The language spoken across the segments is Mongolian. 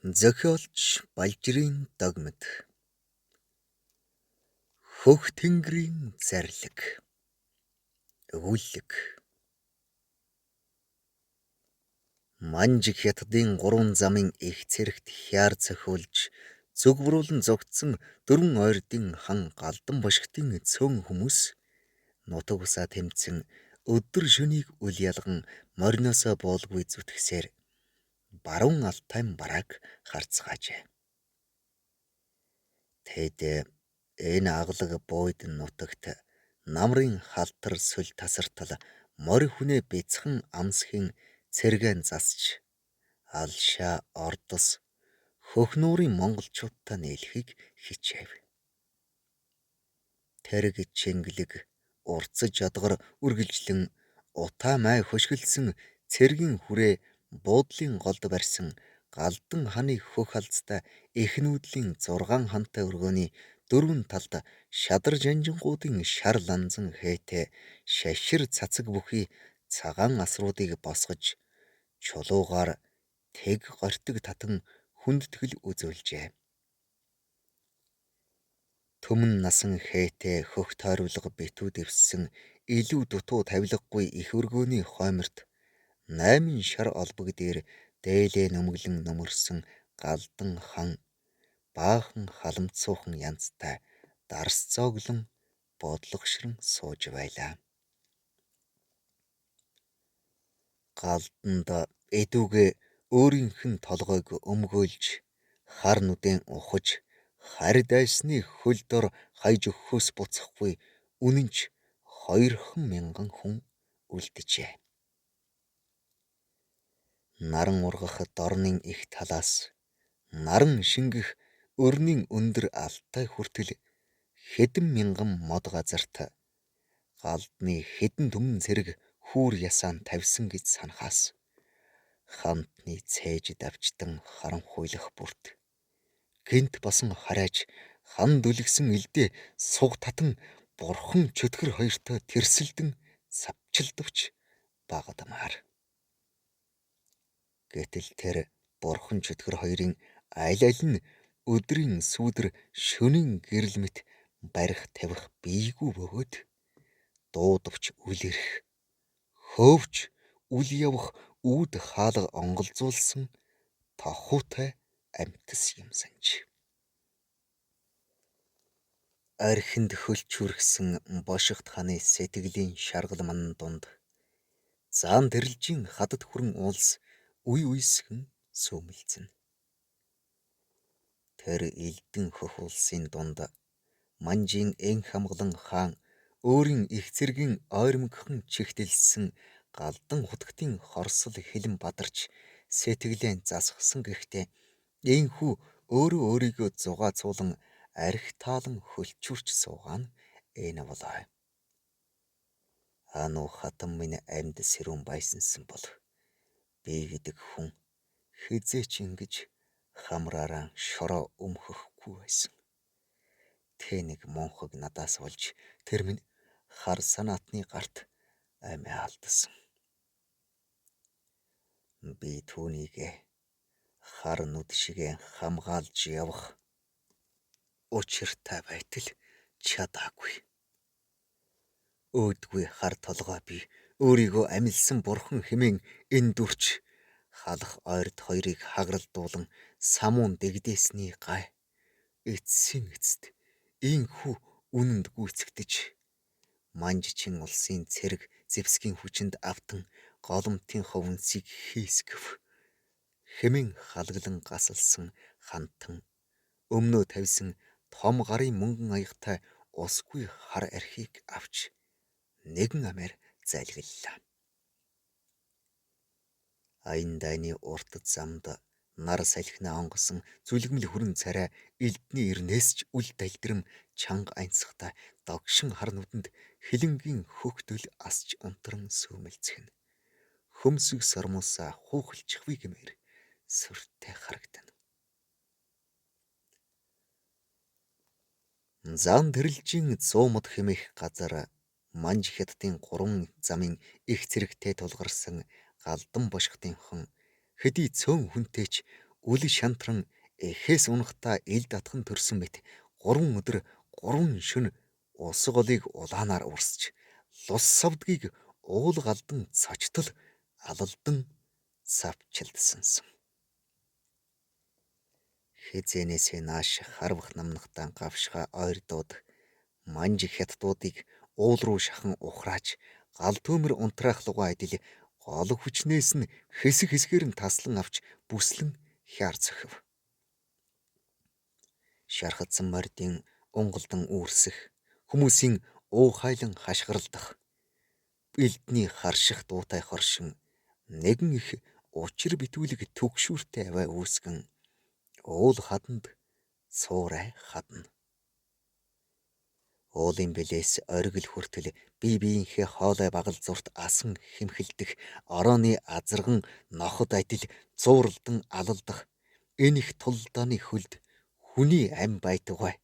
Зохиолч Балжирын догмод. Хөх тэнгэрийн зарлиг. Өгүүлэг. Манж хятадын 3 замын их цэрэгт хяар цохиулж зүгврүүлэн зогтсон 4 ойрдын хан Галдан бошигтын цөөн хүмүүс нутаг усаа тэмцэн өдөр шөнийг үл ялган мориноосоо боолгүй зүтгэсээр баруун Алтай барааг харцгаажээ. Тэд энэ аглаг бууд нутагт намрын халтар сүл тасартал морь хүнээ бяцхан амсхийн цэргэн засч алшаа ордос хөх нуурын монголчуудтай нийлхийг хичээв. Тэрэг чингэлэг урцж ядгар үргэлжлэн утаа май хөшгөлсөн цэргийн хүрээ буудлын голд барьсан Галдан ханы хөх халзтай их нүүдлийн 6 хантай өргөөний 4 талд шадар жанжингуудын шар ланзан хээтэй шашир цацаг бүхий цагаан асруудыг босгож чулуугаар тэг гортиг татан хүндэтгэл үзүүлжээ. Төмөн насан хээтэй хөх тойрволго битүү дэвссэн илүү дутуу тавилгагүй их өргөөний хойморт 8 шар олбог дээр дээлээ нөмглөн нөмөрсөн Галдан хан баахан халамцуухан янзтай дарс цооглон бодлогошрон сууж байлаа. Галданд эдүгээ өөрийнх нь толгойг өмгөөлж хар нүдэн ухаж харь дайсны хөл дор хаяж өгөхөөс буцахгүй үнэнч 2,000 хүн үлджээ. Наран ургах дорнын их талаас наран шингэх өрнийн өндөр алтай хүртэл хэдэн мянган мод газарт Галдны хэдэн түмэн цэрэг хүүр ясаан тавьсан гэж санахаас хантны цээж давчтан харанхуйлах бүрт гинт басан харайж хан дүлгсэн элдээ суг татан бурхан чөтгөр хоёртой тэрсэлдэн савчилдвч багадмаар. Гэтэл тэр бурхан чөтгөр хоёрын аль аль нь өдрийн сүүдэр шөнийн гэрэл мэт барих тавих бийгүй бөгөөд дуудавч үл ирэх хөвч үл явах үүд хаалга онголзуулсан тохуутай амьтас юм санж. Архинд хөлчүргсэн бошигт ханы сэтгэлийн шаргалман дунд заан дэрлжийн хадад хүрэн уулс үе үесгэн сөөмөлцөн. Тэр элдэн хөх улсын дунд манжийн эн хамглан хаан өөрийн их цэргийн ойрмогхон чихтэлсэн Галдан хутгтын хорсол хилэн бадарч сэтгэлээ засгсан гэхдээ ийхүү өөрөө өөрийгөө зугаа цуулан арх таалан хөлчүүрч суугаа нь энэ болоо. Ану хатан минь амьд сэрүүн байсансан бол би гэдэг хүн хизээч ингэж хамраараа шороо өмхөхгүй байсан. Тэнэг монхог надаас болж тэр минь хар санаатны гарт амиа алдсан. Би түүнийг хар нүд шигэ хамгаалж явах учиртай байтал чадаагүй. Өөдгүй хар толгой би өөрийгөө амилсан бурхан хэмээн энэ дүрч халах ойрд хоёрыг хагаралдуулан самуун дэгдээсний гай эцсийн эцэд ийхүү үнэнд гүйцэгдэж манжчин улсын цэрэг зэвсгийн хүчинд автан голомтын ховнсыг хийсгэв хэмээн халглан гасалсан хантан өмнөө тавьсан том гарын мөнгөн аягтай усгүй хар архийг авч нэгэн амээр залгиллаа. Аян дайны урт замд нар салхинаа онгосон зүлгэмэл хүрэн царай элдний ирнээс ч үл далдрэм чанга анцсахтай догшин хар нүдэнд хилэнгийн хөхтөл асч унтран сөөмөлцгэн хөмсөг сормосаа хуухалчихвий гэмээр сүртэй харагдана. Заан дэрлжийн 100 мод хэмээх газар манж хятадын 3 замын их цэрэгтэй тулгарсан Галдан бошигтын хон хэдий цөөн хүнтэйч Үл шантран эхээс унахта ил татхан төрсөн мэт 3 өдөр 3 шөнө улс голыг улаанаар урсч лус савдгийг уул галдан цочтол алалдан завчилдсансан. Хизэнээсээ нааш харвах намнахтан гавшгаа ойр дууд манж хятадуудыг уул руу шахан ухрааж гал төмөр унтраах лугаа адил гол хүчнээс нь хэсэг хэсгээр нь таслан авч бүслэн хяар цохив. Шархадсан мордын унгалдан үүрсэх, хүмүүсийн уухайлан хашгиралдах, бэлдний харших дуутай хоршин нэгэн их учир битүүлэг төгшүүртэй аваа үүсгэн уул хаданд цуурай хадна. Уулын бэлээс оргил хүртэл бие биенхээ хоолой багал зурт асан хэмхэлдэх орооны азарган ноход адил зууралдан алалдах энэ их тулдааны хөлд хүний ам байтугай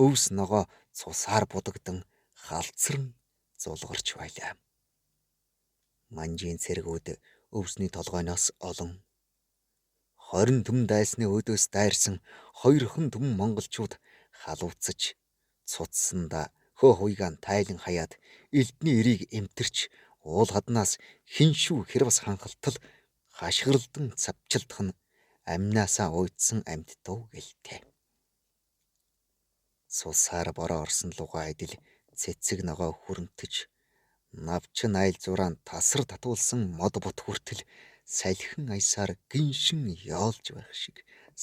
өвс ногоо цусаар будагдан халцран зулгарч байлаа. Манжийн цэргүүд өвсний толгойноос олон 20 түмэн дайсны өдөөс дайрсан 2 түмэн монголчууд халууцаж цуцсандаа хөө хуйгаан тайлан хаяад элдний эрийг эмтэрч уул хаднаас хиншүү хэрвас ханхалтал хашгиралдан цавчилдах нь амнаасаа уйдсан амьд дуу гэлтэй. Цусаар бороо орсон лугаа адил цэцэг ногоо хүрэмтэж навчин айл зураан тасар татуулсан мод бут хүртэл салхин аясаар гиншин яолж байх шиг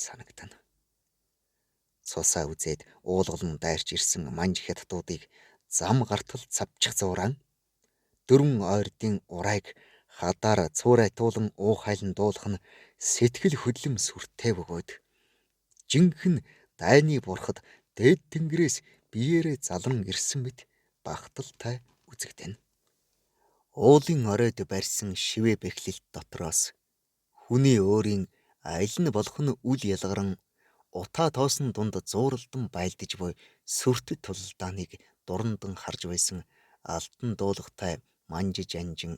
санагдана. Цусаа үзээд уулгалан дайрч ирсэн манж хятадуудыг зам гартал цавчих зураан 4 ойрдын урайг хадаар цуурайтуулан уухайлан дуулах нь сэтгэл хөдлөм сүртэй бөгөөд жинхэнэ дайны бурхад дээд тэнгэрээс биеэрээ залан ирсэн мэт багталтай үзэгдэнэ. Уулын оройд барьсан шивээ бэхлэлт дотроос хүний өөрийн аль нь болох нь үл ялгаран утаа тоосон дунд зууралдан байлдаж буй сүртэт тулдааныг дурандан харж байсан алтан дуулахтай манж жанжин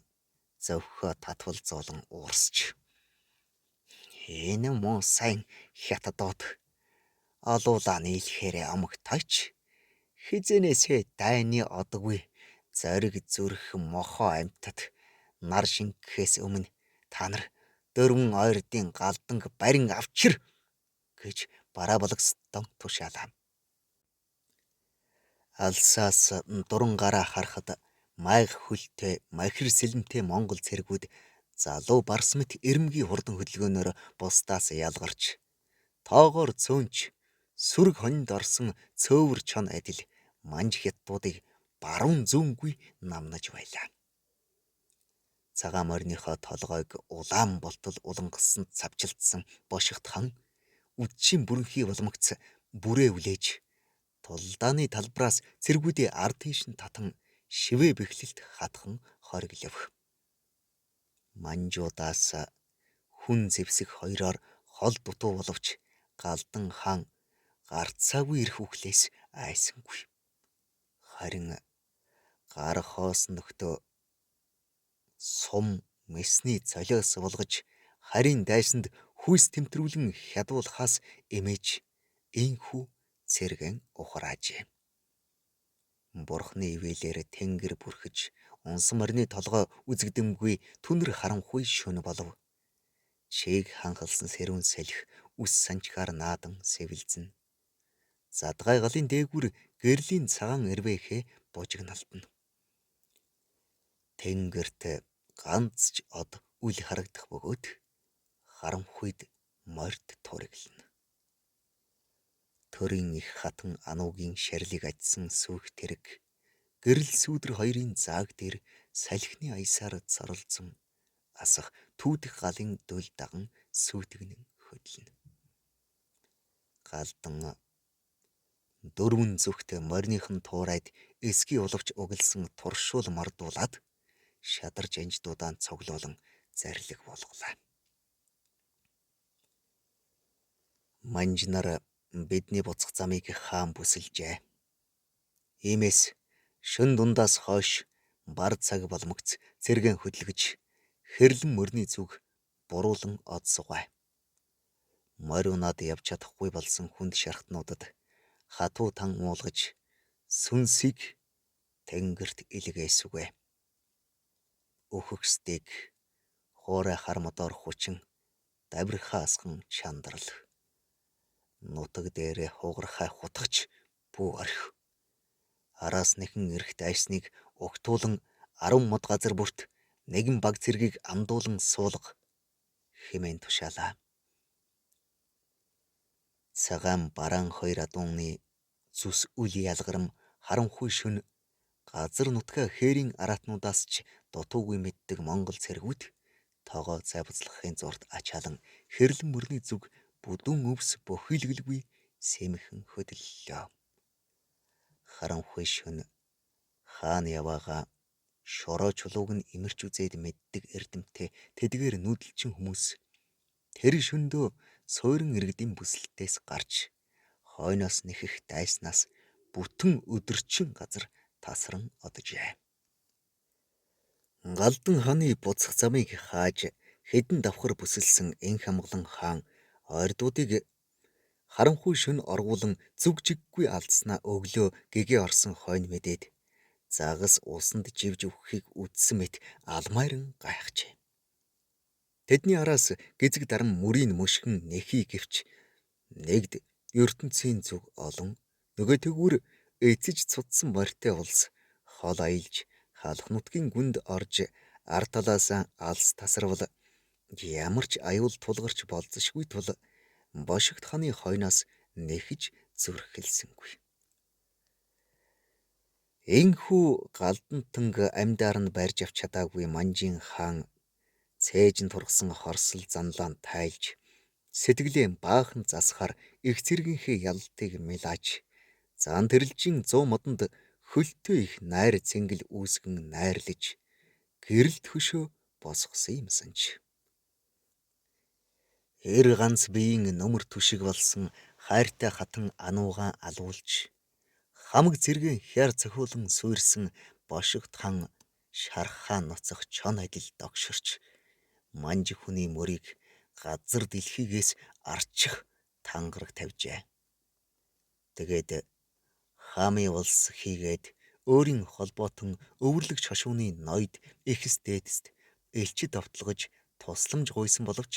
зовхоо татвал зоолон уурсч. Энэ муу сайн хятадууд олуулаа нийлэхээр амгтайч хизэнээсээ дайны одгүй зориг зүрх мохоо амьтад нар шингэхээс өмнө та нар 4 ойрдын галданг барин авчир гэж барааблагстан тушаалаа. Алсаас дуран гараа харахад майх хөлтэй махир сэлэмтэй монгол цэргүүд залуу барс мэт эрэмгийн хурдан хөдөлгөөнөөр бусдаас ялгарч тоогоор цөөнч сүрэг хонинд орсон цөөвөр чон адил манж хятадуудыг баруун зүүнгүй намнаж байлаа. Цагаан морьныхоо толгойг улаан болтол улангасан цавчилдсан бошигт хан үдшийн бүрэнхий уламгц бүрээ үлээж тулдааны талбараас цэргүүдийн ард тийш нь татан шивээ бэхлэлт хатхан хориглов. Манжуудаас хүн зэвсэг хоёроор хол дутуу боловч галдан хаан гарцаагүй ирэх үхлээс айсангүй. Харин гар хоос нөхдөө сум месний цолиос булгаж харийн дайсанд хүйс тэмтрүүлэн хядуулахаас эмээж инхүү цэргэн ухраажээ. Бурхны ивэлээр тэнгэр бүрхэж унсан морины толгой үзэгдэмгүй түнэр харанхуй шөнө болов. Чийг ханхалсан сэрүүн салхи үс санчгаар наадан сэвэлзэн. Задгай галын дээгүр гэрлийн цагаан эрвэхээ бужигналтна. Тэнгэрт ганц ч од үл харагдах бөгөөд харанхуйд морд тураглана. Төрийн их хатан ануугийн шарлиг ажсан сүйх тэрэг гэрэл сүүдэр хоёрын зааг дээр салхины аясаар цоролзон асах түүдэх галын дөл даган сүйтгэн хөдлөнө. Галдан 4 зүгт морьныхан туурайд эсгий уловч угалсан туршуул мордуулаад шадарж анждуудаан цоглоолон зарлиг болголаа. Манж нар бидний буцах замыг хаан бүсэлжээ. Иймээс шөн дундаас хойш бар цаг боломгц цэргэн хөдлөгж хэрлэн мөрний зүг буруулан од сугай. Морь унаад явж чадахгүй болсон хүнд шархтнуудад хатуу тан уулгаж сүнсийг тэнгэрт илгээсвэ. Өөхөксдгийг хоорой хар модоор хүчин давирхаасхан чандрал. Нутаг дээрээ хугархай хутгач бүү орхи. Араас нэхэн эрх дайсныг угтуулан 10 мод газар бүрт нэгэн баг цэргийг андуулан суулга хэмээн тушаалаа. Цагаан бараан хоёр адууны зүс үл ялгарам харанхуй шөнө газар нутгаа хээрийн араатнуудаас ч дутуугүй мэддэг монгол цэргүүд тоогоо завцлахын зурд ачаалан хэрлэн мөрний зүг бүдүүн өвс бөхийлгэлгүй сэмхэн хөдөллөө. Харанхуй шөнө хаан яваага шороо чулууг нь имэрч үзээд мэддэг эрдэмтэй тэдгээр нүүдэлчин хүмүүс тэр шөндөө суурин иргэдийн бүсэлтээс гарч хойноос нэхэх дайснаас бүтэн өдөрчин газар тасран оджээ. Галдан хааны буцах замыг хааж хэдэн давхар бүсэлсэн энх амгалан хаан ойрдуудыг харанхуй шөнө оргуулан зүг жиггүй алдснаа өглөө гэгээ орсон хойно мэдээд загас усанд живж өгөхийг үдсэн мэт алмайран гайхжээ. Тэдний араас гизэг дарам мөрийн мөшгөн нэхий гэвч нэгд ертөнцийн зүг олон нөгөө тэгвэр эцэж цудсан морьтой улс хол аялж халах нутгийн гүнд орж ард талаас алс тасарвал ямар ч аюул тулгарч болзошгүй тул бошигт хааны хойноос нэхэж зүрхэлсэнгүй. Энхүү галдантанг амьдаар нь барьж авч чадаагүй манжийн хаан цээж нь тургасан хорсол занлаан тайлж сэтгэлээ баахан засахаар их цэргийнхээ ялалтыг мэлааж зан тэрэлжийн 100 модонд хөлтөө их найр цэнгэл үүсгэн найрлаж гэрэлт хөшөө босгосон юм санж. Эр ганц биеийн нөмөр түшиг болсон хайртай хатан ануугаан алуулж хамаг зэргийн хяар цохиулан суурьсан бошигт хаан шархаа ноцох чон адил догширч манж хүний мөрийг газар дэлхийгээс арчих тангараг тавьжээ. Тэгээд хаамын улс хийгээд өөрийн холбоотон өвөрлөгч хошууны ноёд эхс дээдэст элчид давталгаж тусламж гуйсан боловч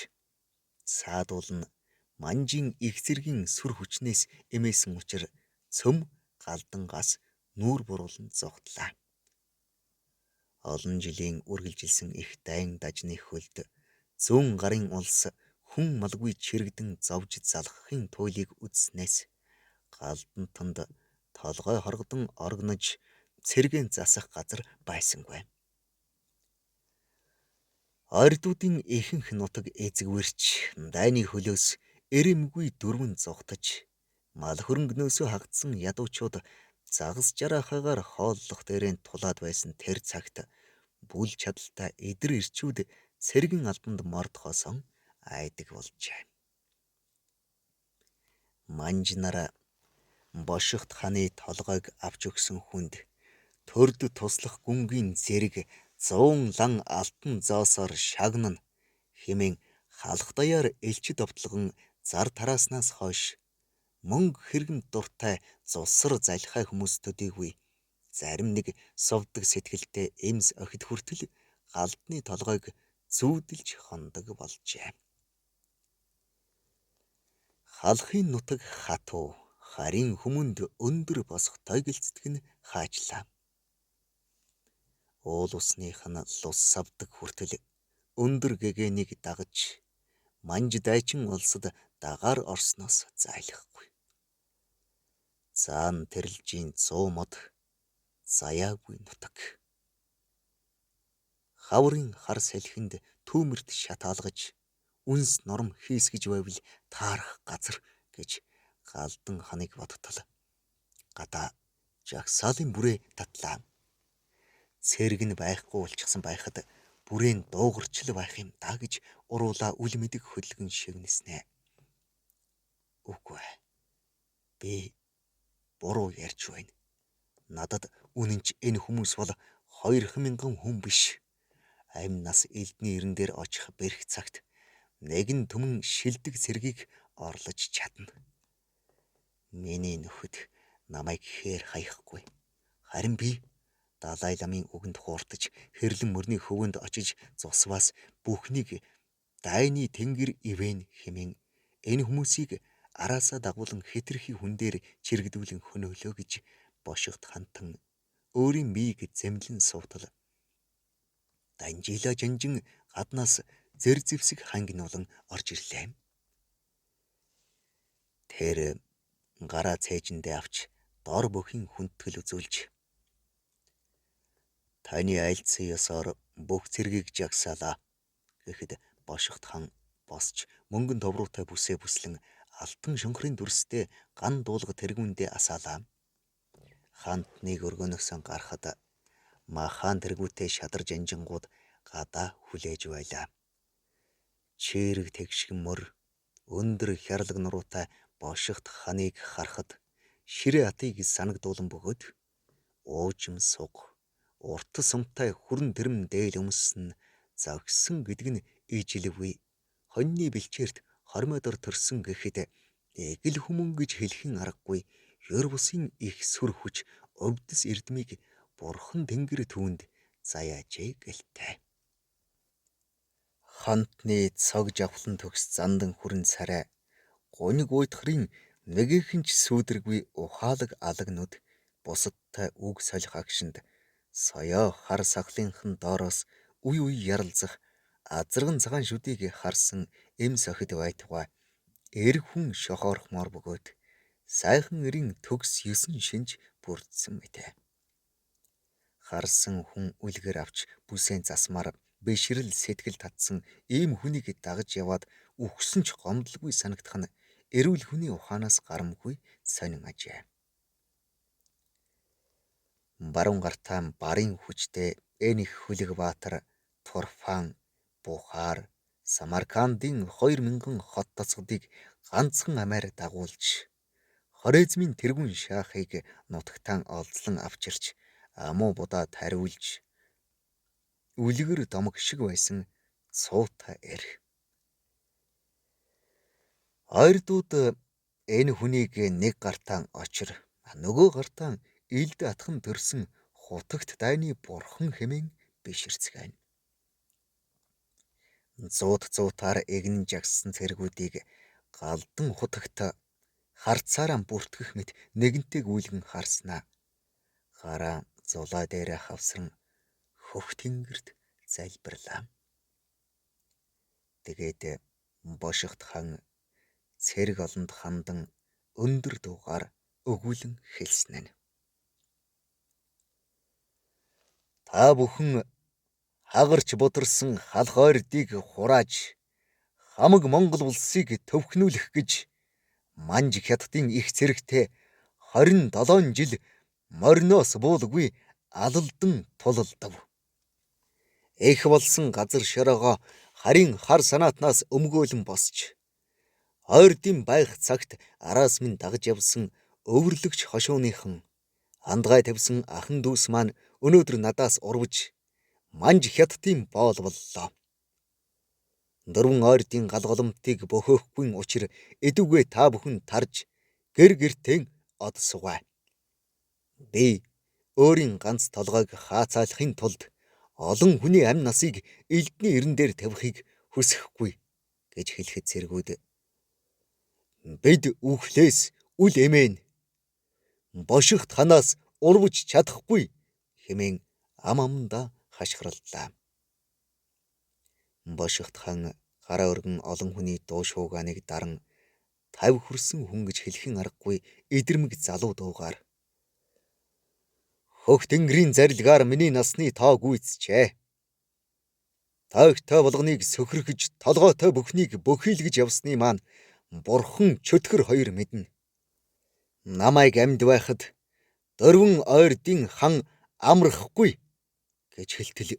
саадуул нь манжийн их зэргийн сүр хүчнээс эмээсэн учир цөм галдангаас нүүр буруулан зогтлаа. Олон жилийн үргэлжилсэн их дайн дажны хөлд 100 гарын улс хүн малгүй чирэгдэн зовж залхахын туйлыг үзснээс галдантанд толгой хоргодон оргнож цэргэн засах газар байсангүй. Ойрдуудын ихэнх нутаг эзэгвэрч дайны хөлөөс эрэмгүй дөрвөн зугтаж мал хөрөнгнөөсөө хагдсан ядуучууд загас жараахаагаар хооллох дээрээ тулаад байсан тэр цагт бүл чадалтай эдэр ирчүүд цэргэн албанд мордохоосон айдаг болжээ. Манж нар бошигт хааны толгойг авч өгсөн хүнд төрд туслах гүнгийн зэрэг 100 лан алтан зоосоор шагнана хэмээн халах даяар элчид овтлогон зар тарааснаас хойш мөнгө хэрэгм дуртай зусар залхай хүмүүс төдийгүй зарим нэг совдог сэтгэлтэй эмс охид хүртэл галдны толгойг зүүдэлж хондог болжээ. Халахын нутаг хатуу харин хүмүүнд өндөр босох тойгэлцдэг нь хаачлаа. Уул усных нь лус савдаг хүртэл өндөр гэгэнийг дагаж манж дайчин улсад дагаар орсноос зайлахгүй. Заан тэрэлжийн 100 мод заяагүй нутаг. Хаврын хар салхинд түүмэрт шатаалгаж үнс норм хийсгэж байвал таарах газар гэж галдан ханыг бодтол гадаа жагсаалын бүрээ татлаа. Цэрэг нь байхгүй болчихсон байхад бүрээн дуугарчл байх юм даа гэж уруулаа үл мэдэг хөдөлгөн шивнэснэ. Үгүй. Би буруу ярьж байна. Надад үнэнч энэ хүмүүс бол 2000 хүн биш. Амь нас элдний ирэн дээр очих бэрх цагт нэгэн түмэн шилдэг цэргийг орлож чадна. Миний нөхөд намайг хээр хаяхгүй. Харин би Далай ламын үгэнд хууртаж хэрлэн мөрний хөвөнд очиж зусваас бүхнийг дайны тэнгэр ивэн хэмээн энэ хүмүүсийг араасаа дагуулan хэтэрхий хүн дээр чирэгдүүлэн хөнөөлөө гэж бошигт хантан өөрийн мийг зэмлэн суутал данжила жанжин гаднаас зэр зэвсэг хангинуулан орж ирлээ. Тэр гараа цээжиндээ авч дор бүхийн хүндэтгэл үзүүлж таны айлцсан ёсоор бүх цэргийг жагсаалаа гэхэд бошигт хан босч мөнгөн товруутай бүсээ бүслэн алтан шөнхрийн дүрстэй ган дуулга тэргүүндээ асаалаа. Хантныг өргөнөсөн гарахад махан тэргүүтэй шадар жанжингууд гадаа хүлээж байлаа. Чирэг тэгшгэн мөр өндөр хярлаг нуруутай бошигт ханыг харахад ширээ атыг санагдуулан бөгөөд уужим суг урт сумтай хүрэн тэрэм дээл өмссөн завгсан гэдэг нь ижилвгүй хоньны бэлчээрт хормойдор төрсөн гэхэд эгэл хүмүүн гэж хэлхэн аргагүй ёр бусын их сүр хүч өвдөс эрдмийг бурхан тэнгэр түүнд заяажээ гэлтэй. Хантны цог жавхлан төгс зандан хүрэн царай гуниг уйтхрын нэгийнхэн ч сүүдэргүй ухаалаг алагнууд бусадтай үг солих агшинд соёо хар сахлынхан доороос үе үе яралзах азарган цагаан шүдийг харсан эм сохид байтугай эр хүн шохоорхмоор бөгөөд сайхан эрийн төгс 9 шинж бүрдсэн мэтэ. Харсан хүн үлгэр авч бүсээн засмаар бишрэл сэтгэл татсан ийм хүнийг дагаж яваад үхсэн ч гомдлгүй санагдах нь эрүүл хүний ухаанаас гарамгүй сонин ажээ. Баруун гартаа барын хүчтэй энэ их хүлэг баатар Турфан, Бухар, Самаркандын 2000 хот тасгадыг ганцхан амаар дагуулж Хорезмийн тэргүүн шаахыг нутагтаан олзлон авчирч амуу будаа тариулж үлгэр домог шиг байсан цуута эр. Ойрдууд энэ хүнийг нэг гартаа очир нөгөө гартаа илд атхан төрсөн хутагт дайны бурхан хэмээн биширцгээв. Зуутаар эгнэн жагссан цэргүүдийг галдан хутагт харцаараа бүртгэх мэт нэгэнтэй гүйлгэн харснаа. Гараа зулаа дээр хавсран хөх тэнгэрт залбирлаа. Тэгээд бошигт хан цэрэг олонд хандан өндөр дуугаар өгүүлэн хэлсэн нь. Та бүхэн хагарч бударсан халх ойрдыг хурааж хамаг Монгол улсыг төвхнүүлэх гэж Манж хятадын их цэрэгтэй 27 жил мориноос буулгүй алалдан тулалдав. Их болсон газар шороогоо харин хар санаатнаас өмгөөлөн босч ойрдын байх цагт араас минь дагж явсан өвөрлөгч хошууныхан андгай тавьсан ахан дүүс маань өнөөдөр надаас урвж Манж хятадын боол боллоо. Дөрвөн ойрдын галголомтыг бөхөөхгүй учир эдүгээ та бүхэн тарж гэр гертэн од сугай. Би өөрийн ганц толгойг хаацаалахын тулд олон хүний амь насыг элдний эрен дээр тавихыг хүсэхгүй гэж хэлэхэд цэргүүд бид үхлээс үл эмээн бошигт ханаас урвж чадахгүй хэмээн ам амдаа хашгирлаа. Бошигт хан гараа өргөн олон хүний дуу шуугааныг даран 50 хүрсэн хүн гэж хэлхэн аргагүй эдэрмэг залуу дуугаар хөх тэнгэрийн зарилгаар миний насны тоо гүйцчээ. Тойгтой болгоныг сөхөргөж толгойтой бүхнийг бөхийлгэж явсны маань бурхан чөтгөр хоёр мэднэ. Намайг амьд байхад дөрвөн ойрдын хан амрахгүй гэж хэлтэл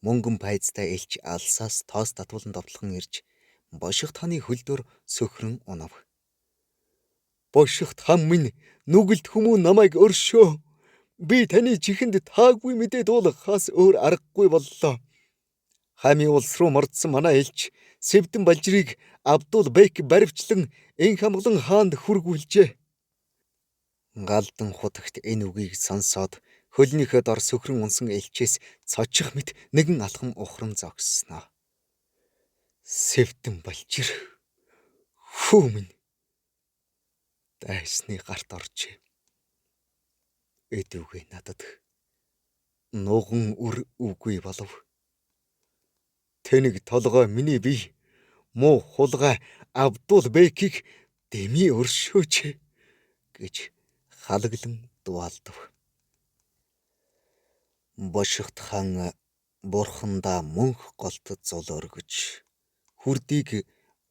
мөнгөн пайцтай элч алсаас тоос татуулан довтлохон ирж бошигт ханы хөлдөр сөхрөн унав. Бошигт хан минь нүгэлт хүмүүн намайг өршөө. Би таны чихэнд таагүй мэдээд уулгахаас өөр аргагүй боллоо. Хами улс руу мордсон манай элч Сэвдэн Балжирыг Абдул Бек баривчлан эн хамглан хаанд хүргүүлжээ. Галдан хутагт энэ үгийг сонсоод хөлнийхөө дор сөхрөн унсан элчээс цочих мэт нэгэн алхам ухран зогссноо. Сэвдэн Балжир хүү минь дайсны гарт оржээ. Эдүгээ надад нуган үр үгүй болов. Тэнэг толгой миний бие муу хулгай Абдул Бекийг дэми өршөөч гэж халаглан дуалдав. Бошигт хаан бурхандаа мөнх голт зул өргөж хүрдийг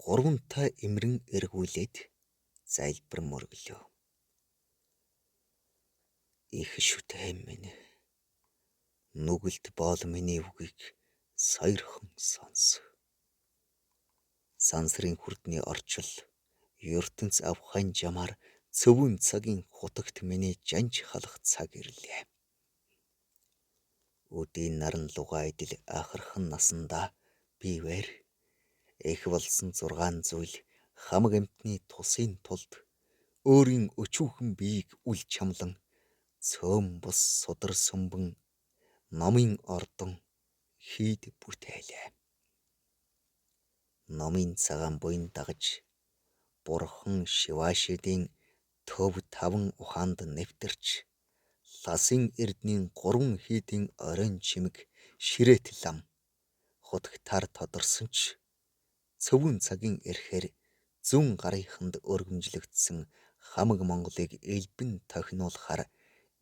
гурвантай имрэн эргүүлээд залбир мөргөлөө. Их шүтэн минь нүгэлт боол миний үгийг сойрхон сонс. Сансрын хүрдний орчил ертөнц авхайн жамаар цөвөн цагийн хутагт миний жанж халах цаг ирлээ. Өдийн наран луга идэл ахархан насандаа би вэр их болсон 6 зүйл хамаг амтны тусын тулд өөрийн өчүүхэн биеийг үл чамлан цөм бус судар сүмбэн номын ордон хийд бүтээлээ. Номын цагаан буйн дагаж бурхан Шивашидын төв 5 ухаанд нэвтэрч ласын эрдний 3 хийдийн оройн чимэг ширээт лам хутагтаар тодорсон ч цөвөн цагийн эрхээр зүүн гарынханд өргөмжлөгдсөн хамаг Монголыг элбэн тохинуулахаар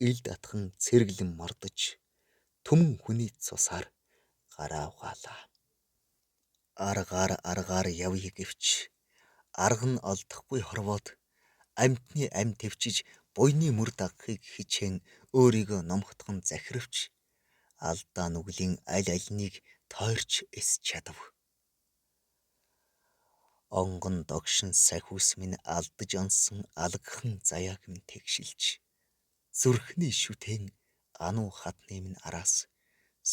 ил татхан цэргэлэн мордож түмэн хүний цусаар гараа угаалаа. Аргаар явъя гэвч арга нь олдохгүй хорвоод амьтны ам твчиж буйны мөр дагахыг хичээн өөрийгөө номхотгон захиравч алдаа нүглийн аль альнийг тойрч эс чадав. Онгон догшин сахиус минь алдаж онсон алгхан заяаг минь тэгшилж зүрхний шүтэн ануу хатны минь араас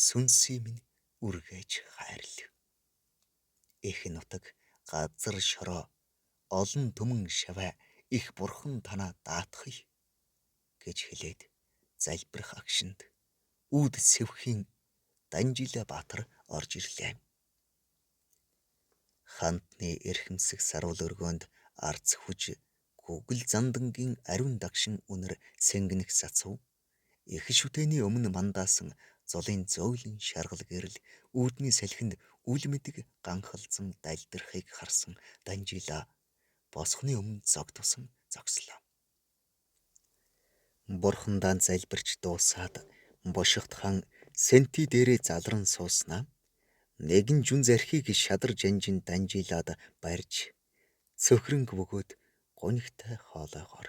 сүнсий минь үргэж хайрлав. Их нутаг газар шороо олон түмэн шаваа их бурхан танаа даатхъя гэж хэлээд залбирах агшинд үүд сэвхийн Данжила Баатар орж ирлээ. Хантны эрхэмсэх саруул өргөөнд арц хүж гүгэл зандангийн ариун дагшин үнэр сэнгэнэх сацв их шүтэний өмнө мандаасан золын зөөлөн шаргал гэрэл үүдний салхинд үл мэдэг ганхалзан дайлдирхыг харсан Данжила босхны өмнө зогтсон зогслоо. Бурхандаа залбирч дуусаад бошигт хаан сэнти дээрээ залран сууснаа нэгэн жүн зархийг шадар жанжин Данжилаад барьж цөхрөнг бөгөөд гунигтай хоолойгоор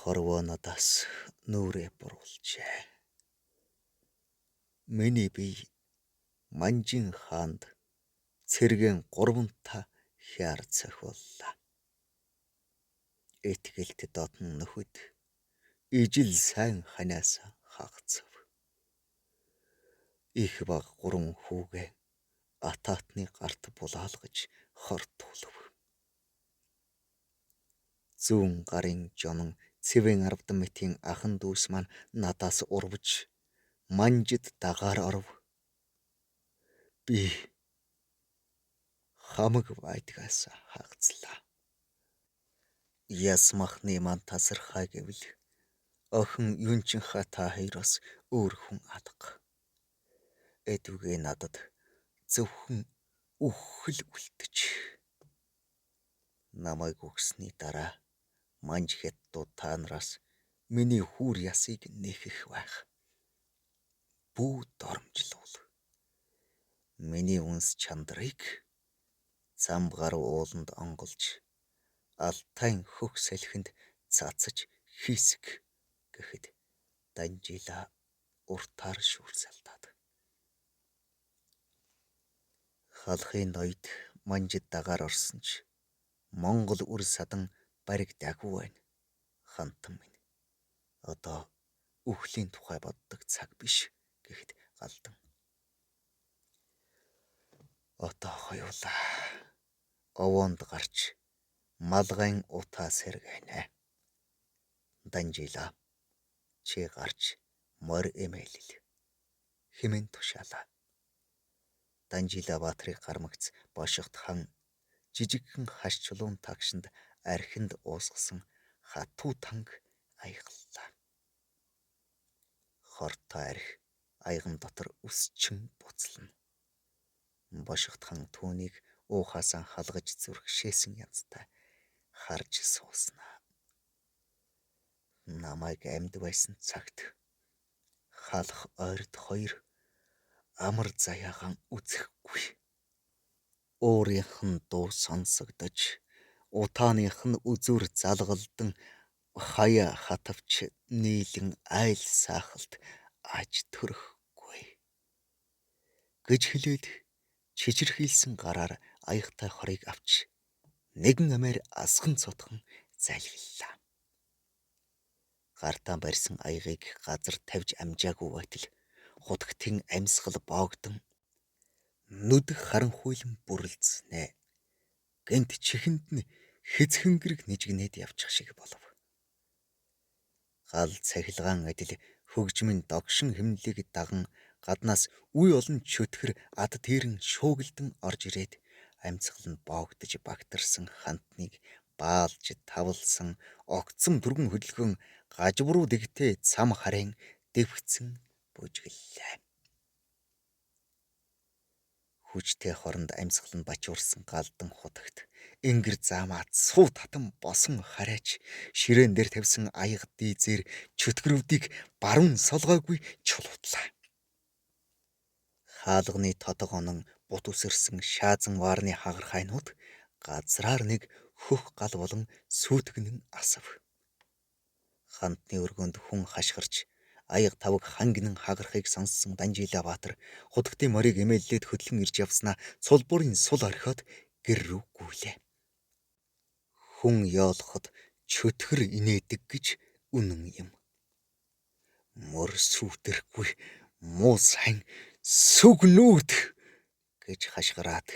хорвоо надаас нүрээ буруулжээ. Миний бие манжин хаанд цэргэн 3 хяар цохиуллаа. Этгэлт дотн нөхөд ижил сайн ханаас хагцав. Их баг 3 хүүгээ атаатны гарт булаалгаж хортуулв. Зүүн гарын жонон цэвэн арвдан мэтийн ахан дүүс маань надаас урвж манжид дагаар оров. Би хамаг байдгаас хагцлаа. Яс махны маань тасархай гэвэл охин юнчинхаа та хоёроос өөр хүн алга. Эдүгээ надад зөвхөн үхэл үлдэж. Намайг өгсний дараа манж хятадууд та нараас миний хүүр ясыг нэхэх байх. Бүү доромжлуул. Миний үнс чандрыг цам гар ууланд онголж алтайн хөх салхинд цацаж хийсэг гэхэд Данжила уртаар шүүрсэлтаад. Халахын ноёд манжид дагаар орсон ч Монгол үр садан бариг дагуу байна. Хантан минь. Одоо үхлийн тухай боддог цаг биш гэхэд галдан. Одоо хоёулаа овоонд гарч малгайн утаа сэргэнэ. Данжила чи гарч морь эмээлэл хэмээн тушаалаа. Данжила баатрыг гармагц бошигт хан жижигхэн хаш чулуун тагшинд архинд уусгасан хатуу танг аягаллаа. Хортой арх аяган дотор өсчин буцална. Бошигт хан түүнийг уухаасаа халгаж зүрхшээсэн янзтай харж сууснаа. Намайг амьд байсан цагт хаалх ойрд хоёр амар заяагаан үзэхгүй. Өөрийнх нь дуу сонсогдож, утааных нь үзүр залгалдан хаяа хатавч нийлэн айл саахалт аж төрөхгүй гэж хэлээд чичирхийлсэн гараар аягтай хорыг авч нэгэн амээр асган цотхон залгиллаа. Гартаа барьсан аягийг газар тавьж амжаагүй байтал хутагтын амьсгал боогдон нүд харанхуйлан бүрлдснэ. Гэнт чихэнд нь хэцхэнгэрэг нижгнээд явчих шиг болов. Гал цахилгаан адил хөгжмийн догшин хэмнэлийг даган гаднаас үе олон чөтгөр ад тэрэн шуугилдан орж ирээд амьсгал нь боогдож багтарсан хантныг баалж тавлсан огцом түргэн хөдөлгөөн гажбруу дэгтэй цам харин дэвхцэн бүжгэллээ. Хүчтэй хоронд амьсгал нь бачуурсан галдан хутагт энгэр заамаа цуу татан босон хараач ширээн дээр тавьсан аяг дийзээр чөтгөрөвдийг баруун солгоогүй чулуутлаа. Хаалганы тодог онон бут үсэрсэн шаазан ваарны хагархайнууд газраар нэг хөх гал болон сүйтгэнэн асав. Хантны өргөнд хүн хашгирч аяг тавг хангинан хагарахыг сонссон Данжила баатар хутагтын морийг эмээллээд хөдлөн ирж явснаа цулбуурын сул орхиод гэр рүү гүйлээ. Хүн яолоход чөтгөр инээдэг гэж үнэн юм. Мөр сүвдэрхгүй муу сайн сүгнүүд гэж хашгираад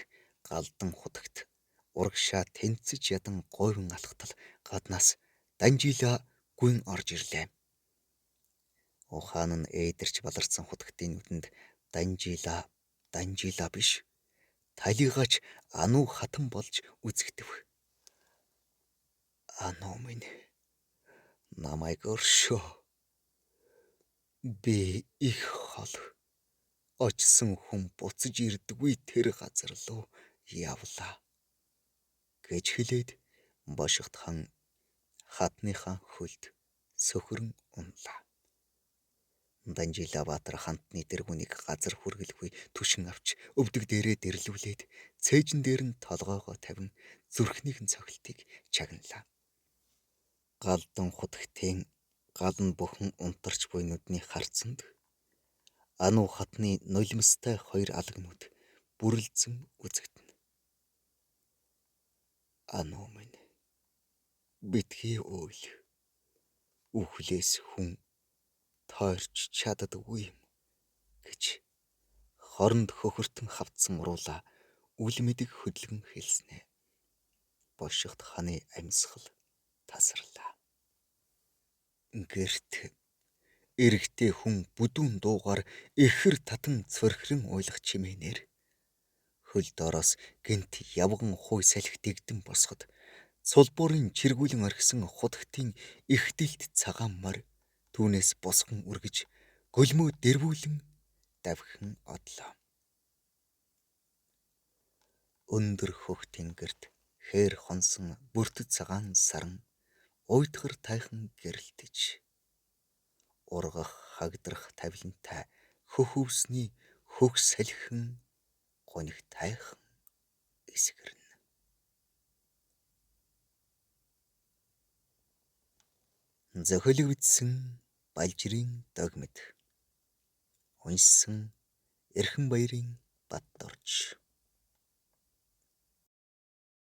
галдан хутагт урагшаа тэнцэж ядан гойвон алхтал гаднаас Данжила гүн орж ирлээ. Ухаан нь ээдэрч баларсан хутагтын нүдэнд Данжила биш талигач Ану хатан болж үзэгдэв. Ану минь намайг өршөө. Би их хол очсон хүн буцаж ирдэггүй тэр газар руу явлаа гэж хэлээд бошигт хан хатныхаа хөлд сөхрөн унлаа. Данжила баатар хантны дэргүүнийг газар хүргэлгүй түшин авч өвдөг дээрээ дэрлүүлээд цээжин дээр нь толгоогоо тавин зүрхнийх нь цогтыг чагналаа. Галдан хутагтын гал нь бүхэн унтарч буй нүдний харцанд Ану хатны нулимстай хоёр алагнууд бүрлдсэн үзэгдэнэ. Ану минь битгий өөл үхлээс хүн тойрч чаддаггүй юм гэж хоронд хөхөртөн хавцсан уруула үл мэдэг хөдөлгөн хэлснэ. Бошигт ханы амьсгал тасарлаа. Гэрт эрэгтэй хүн бүдүүн дуугаар ихэр татан цвэрхрэн уйлах чимээнээр хөл доороос гэнт явган хуй салхи дэгдэн босгод цулбуурын чиргүүлэн орхисон хутагтын ихтэлт цагаан морь түүнээс босгон үргэж гөлмөө дэрвүүлэн давхин одлоо. Өндөр хөх тэнгэрт хээр хонсон бүртэд цагаан саран уйтгар тайхан гэрэлтэж ургах хагдрах тавилантай хөх өвсний хөх салхин гоних тайхан эсгэрнэ. Зохиологдсон Балжирийн догмит. Уншсан Эрхэнбаярын Баттурч.